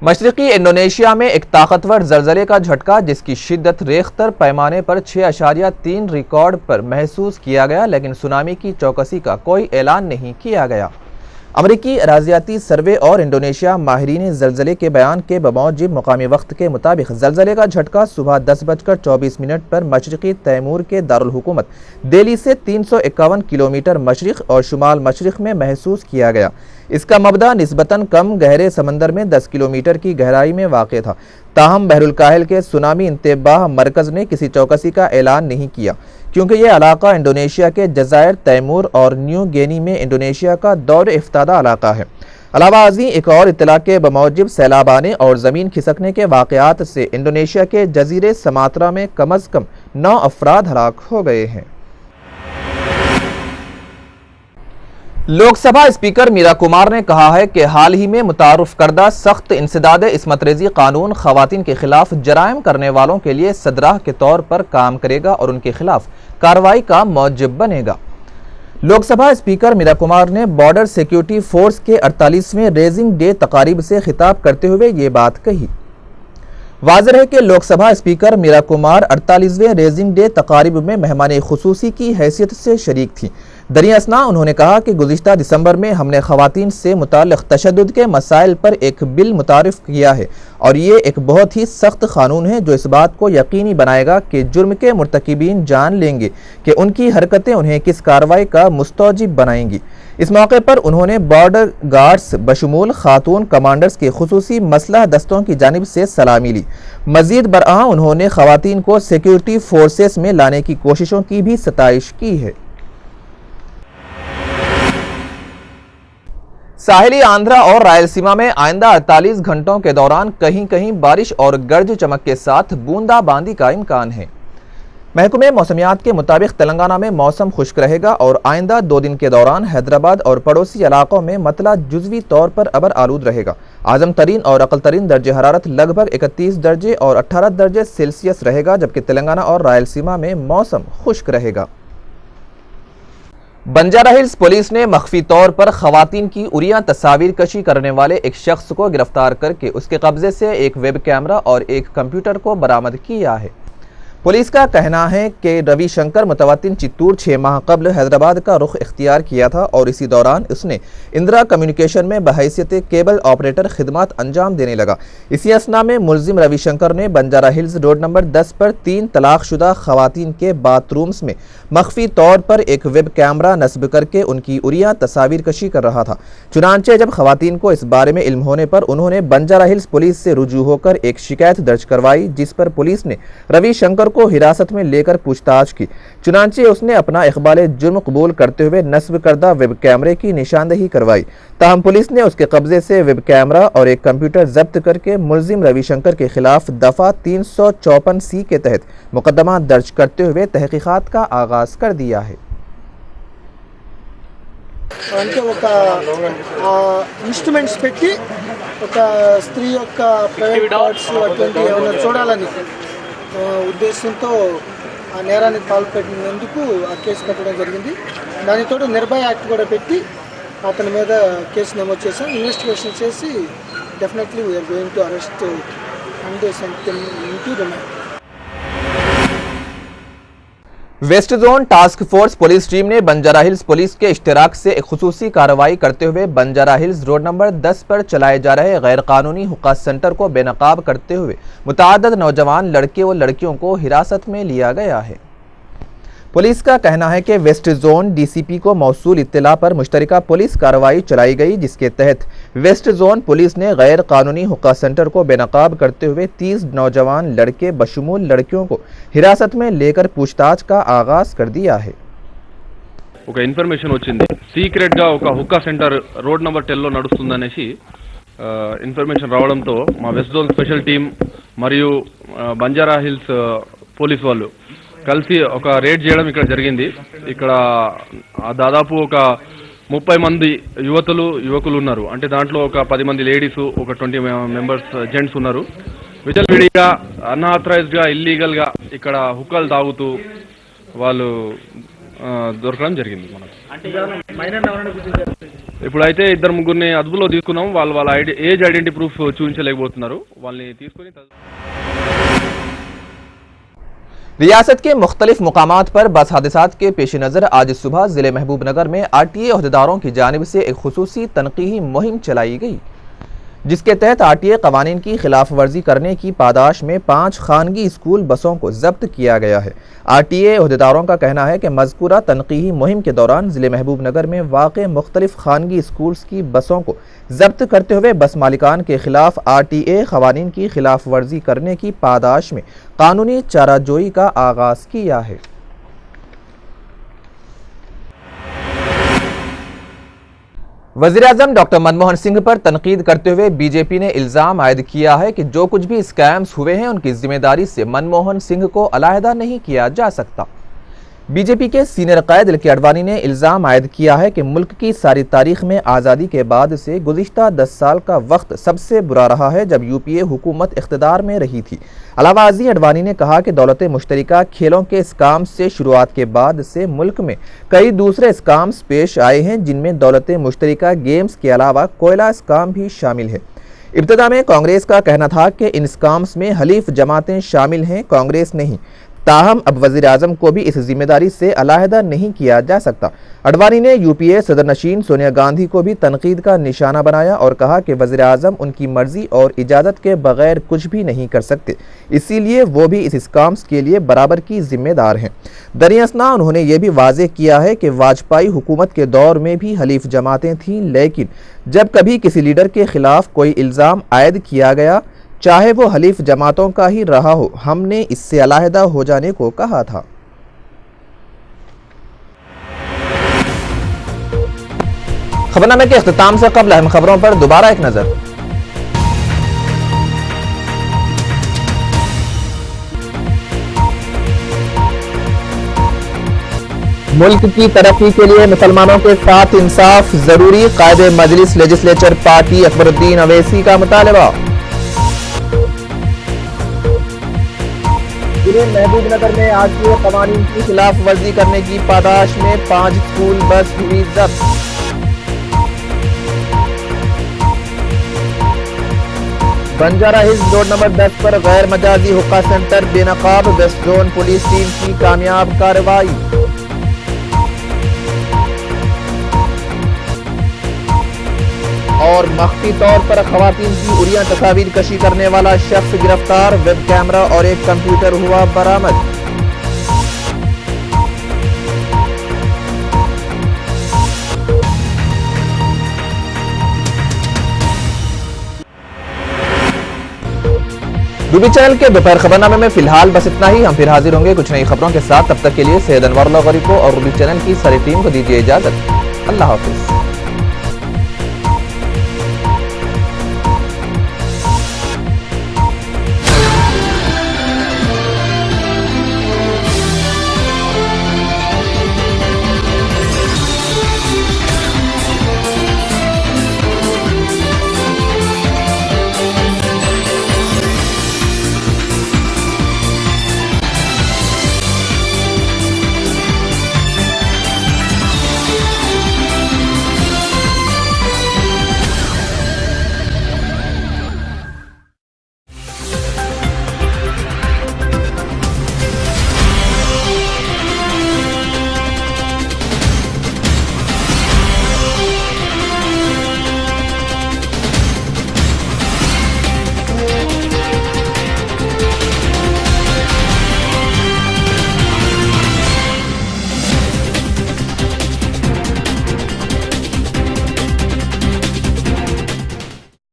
मशरकी Indonesia में एक ताकतवर ज़लज़ले का झटका जिसकी शिद्दत रेख्तर पैमाने पर 6.3 रिकॉर्ड पर महसूस किया गया, लेकिन सुनामी की चौकसी का कोई ऐलान नहीं किया गया। अमरीकी अराज़ियाती सर्वे और इंडोनेशिया माहिरीन ज़लज़ले के बयान के बमौजिब मकामी वक्त के मुताबिक ज़लज़ले का झटका सुबह 10:24 पर मशरक़ी तैमूर के दारुल हुकूमत दिल्ली से 351 किलोमीटर मशरिक़ और शुमाल मशरिक़ में महसूस किया गया। इसका मबदा निस्बतन कम गहरे समंदर में 10 किलोमीटर की गहराई में वाक़ था। ताहम बहरुल काहिल के सुनामी इंतबाह मरकज़ ने किसी चौकसी का ऐलान नहीं किया, क्योंकि यह इलाका इंडोनेशिया के जज़ायर तैमूर और न्यू गिनी में इंडोनेशिया का दौर इफ्तादा इलाका है। अलावा अज़ीं एक और इत्तला के बमौजिब सैलाब आने और ज़मीन खिसकने के वाक़यात से इंडोनेशिया के जज़ीरे समात्रा में कम अज़ कम 9 अफराद हलाक हो गए हैं। लोकसभा स्पीकर मीरा कुमार ने कहा है कि हाल ही में मुतारुफ करदा सख्त इंसदाद इस्मत रेज़ी कानून ख़वातीन के खिलाफ जराइम करने वालों के लिए सदराह के तौर पर काम करेगा और उनके खिलाफ कार्रवाई का मौजब बनेगा। लोकसभा स्पीकर मीरा कुमार ने बॉर्डर सिक्योरिटी फोर्स के 48वें रेजिंग डे तकारीब से खिताब करते हुए ये बात कही। वाज़ेह है कि लोकसभा स्पीकर मीरा कुमार 48वें रेजिंग डे तकारीब में मेहमान खुसूसी की हैसियत से शरीक थी। दरियासना उन्होंने कहा कि गुज़िश्ता दिसंबर में हमने ख़वातीन से मुताल्लिक़ तशद्दुद के मसाइल पर एक बिल मुतारिफ़ किया है और ये एक बहुत ही सख्त क़ानून है जो इस बात को यकीनी बनाएगा कि जुर्म के मुर्तकिबीन जान लेंगे कि उनकी हरकतें उन्हें किस कार्रवाई का मुस्तौजिब बनाएंगी। इस मौके पर उन्होंने बॉर्डर गार्ड्स बशमूल खातून कमांडर्स के खुसूसी मसलह दस्तों की जानिब से सलामी ली। मज़ीद बरआं उन्होंने ख़वातीन को सिक्योरिटी फोर्सेस में लाने की कोशिशों की भी सताइश की है। साहिली आंध्रा और रायलसीमा में आइंदा 48 घंटों के दौरान कहीं कहीं बारिश और गरज चमक के साथ बूंदाबांदी का इम्कान है। महकमे मौसमियात के मुताबिक तेलंगाना में मौसम खुश्क रहेगा और आइंदा 2 दिन के दौरान हैदराबाद और पड़ोसी इलाकों में मतला जुज़वी तौर पर अबर आलूद रहेगा। आज़म तरीन और अकल तरीन दर्जे हरारत लगभग 31 दर्जे और 18 दर्जे सेल्सियस रहेगा, जबकि तेलंगाना और रायलसीमा में मौसम खुश्क रहेगा। बंजारा हिल्स पुलिस ने मख्फी तौर पर खवातीन की उरिया तस्वीर कशी करने वाले एक शख्स को गिरफ्तार करके उसके कब्जे से एक वेब कैमरा और एक कंप्यूटर को बरामद किया है। पुलिस का कहना है कि रवि शंकर मुतवत्तिन चित्तूर 6 माह कबल हैदराबाद का रुख इख्तियार किया था और इसी दौरान उसने इंदिरा कम्युनिकेशन में बहैसियत केबल ऑपरेटर खिदमत अंजाम देने लगा। इसी असना में मुलजिम रवि शंकर ने बंजारा हिल्स रोड नंबर 10 पर 3 तलाकशुदा खवातीन के बाथरूम्स में मख्फी तौर पर एक वेब कैमरा नस्ब करके उनकी उरिया तस्वीर कशी कर रहा था। चुनांचे जब खवातीन को इस बारे में इल्म होने पर उन्होंने बंजारा हिल्स पुलिस से रुजू होकर एक शिकायत दर्ज करवाई, जिस पर पुलिस ने रवि शंकर को हिरासत में लेकर पूछताछ की। चुनांचे उसने अपना इकबाल जुर्म कबूल करते हुए नस्ब करदा वेब कैमरे की निशानदही करवाई। ताहम पुलिस ने उसके कब्जे से वेब कैमरा और एक कंप्यूटर जब्त करके मुलजिम रविशंकर के खिलाफ दफा 354C के तहत मुकदमा दर्ज करते हुए तहकीकात का आगाज कर दिया है। అంటే ఒక ఇన్స్ట్రుమెంట్స్ పెట్టి ఒక స్త్రీ యొక్క ప్రైవేట్ పార్ట్స్ అటువంటి ఏమైనా చూడాలని ఉద్దేశంతో ఆ నేరానికి పాల్పడినందుకు ఆ కేసు కట్టడం జరిగింది। దానితో నిర్భయ యాక్ట్ కూడా పెట్టి అతని మీద కేసు నమోదు చేశాం। ఇన్వెస్టిగేషన్ చేసి definitely we're going to arrest and sentence into remand. West zone task force police team ने बंजारा हिल्स पुलिस के इश्तराक से एक खुसूसी कार्रवाई करते हुए बंजारा हिल्स रोड नंबर 10 पर चलाए जा रहे गैर कानूनी हुक्का सेंटर को बेनकाब करते हुए मुतअद्दिद नौजवान लड़के व लड़कियों को हिरासत में लिया गया है। पुलिस का कहना है कि वेस्ट जोन डीसीपी को मौसूल इत्तला पर मुश्तरका पुलिस कार्रवाई चलाई गई, जिसके तहत वेस्ट जोन पुलिस ने गैर कानूनी हुक्का सेंटर को बेनकाब करते हुए 30 नौजवान लड़के बशमूल लड़कियों को हिरासत में लेकर पूछताछ का आगाज कर दिया है। ఒక ఇన్ఫర్మేషన్ వచ్చింది, సీక్రెట్ గా ఒక హుక్కా సెంటర్ రోడ్ నంబర్ 10 లో నడుస్తుందనేసి ఇన్ఫర్మేషన్ రావడంతో మా వెస్ట్ జోన్ స్పెషల్ టీం మరియు బంజారా హిల్స్ పోలీస్ వాళ్ళు కలిసి ఒక రేడ్ చేయడం ఇక్కడ జరిగింది। ఇక్కడ దాదాపు ఒక 30 మంది యువకులు ఉన్నారు, అంటే దాంట్లో ఒక 10 మంది లేడీస్, ఒక 20 మెంబర్స్ జెంట్స్ ఉన్నారు। విచ్చలవిడిగా అన్ఆథరైజ్డ్ గా ఇల్లీగల్ గా ఇక్కడ హుక్కాలు తాగుతూ వాళ్ళు దొరకడం జరిగింది మనకు. ఇప్పుడైతే ఇద్దరు ముగ్గురిని అదుపులో తీసుకున్నాం. వాళ్ళ ఏజ్ ఐడెంటిటీ ప్రూఫ్ చూపించలేకపోతున్నారు. వాళ్ళని తీసుకుని रियासत के मुख्तलिफ मुकामात पर बस हादसात के पेश नज़र आज सुबह ज़िले महबूबनगर में RTA अहदेदारों की जानिब से एक खुसूसी तनक़ीही मुहिम चलाई गई, जिसके तहत RTA कवानीन की खिलाफ वर्जी करने की पादाश में 5 खानगी स्कूल बसों को जब्त किया गया है। RTA अहदेदारों का कहना है कि मज़कूरा तनक़ीही मुहिम के दौरान ज़िले महबूबनगर में वाक़े मुख्तलिफ खानगी स्कूल्स की बसों को जब्त करते हुए बस मालिकान के खिलाफ RTA क़वानीन की खिलाफ वर्जी करने की पादाश में कानूनी चाराजोई का आगाज़ किया है। वज़ीर-ए-आज़म डॉक्टर मनमोहन सिंह पर तनकीद करते हुए बीजेपी ने इल्ज़ाम आयद किया है कि जो कुछ भी स्कैम्स हुए हैं उनकी जिम्मेदारी से मनमोहन सिंह को अलहदा नहीं किया जा सकता। बीजेपी के सीनियर कायद एल के अडवाणी ने इल्ज़ाम आयद किया है कि मुल्क की सारी तारीख में आज़ादी के बाद से गुज़िश्ता 10 साल का वक्त सबसे बुरा रहा है जब यूपीए हुकूमत इख्तिदार में रही थी। अलावा अज़ीज़ अडवाणी ने कहा कि दौलत मुश्तरिका खेलों के स्काम्स से शुरुआत के बाद से मुल्क में कई दूसरे स्काम्स पेश आए हैं, जिनमें दौलत मुश्तरिका गेम्स के अलावा कोयला स्काम भी शामिल है। इब्तिदा में कांग्रेस का कहना था कि इन स्काम्स में हलीफ जमातें शामिल हैं, कांग्रेस नहीं। ताहम अब वज़ीर आज़म को भी इस जिम्मेदारी से अलहदा नहीं किया जा सकता। अडवाणी ने यूपीए सदर नशीन सोनिया गांधी को भी तनकीद का निशाना बनाया और कहा कि वज़ीर आज़म उनकी मर्जी और इजाज़त के बगैर कुछ भी नहीं कर सकते, इसीलिए वो भी इस स्काम्स के लिए बराबर की जिम्मेदार हैं। दरियासना उन्होंने ये भी वाज़ेह किया है कि वाजपेयी हुकूमत के दौर में भी हलीफ जमातें थीं, लेकिन जब कभी किसी लीडर के खिलाफ कोई इल्ज़ाम आयद किया गया, चाहे वो हलीफ जमातों का ही रहा हो, हमने इससे अलहदा हो जाने को कहा था। खबरनामे के इख्तिताम से कबल अहम खबरों पर दोबारा एक नजर। मुल्क की तरक्की के लिए मुसलमानों के साथ इंसाफ जरूरी, कायदे मजलिस लेजिस्लेचर पार्टी अकबरुद्दीन अवैसी का मुतालबा। जिले महबूबनगर में RTA क़वानीन की खिलाफ वर्जी करने की पादाश में 5 स्कूल बस हुई जब्त। बंजारा हिल्स रोड नंबर 10 पर गैर मजाजी हुक्का सेंटर बेनकाब, वेस्ट जोन पुलिस टीम की कामयाब कार्रवाई। और मख्फी तौर पर खवातीन की उरियां तस्वीर कशी करने वाला शख्स गिरफ्तार, वेब कैमरा और एक कंप्यूटर हुआ बरामद। रूबी चैनल के दोपहर खबरनामे में फिलहाल बस इतना ही। हम फिर हाजिर होंगे कुछ नई खबरों के साथ। तब तक के लिए सैयद अनवर गौरी को और रूबी चैनल की सारी टीम को दीजिए इजाजत। अल्लाह हाफिज।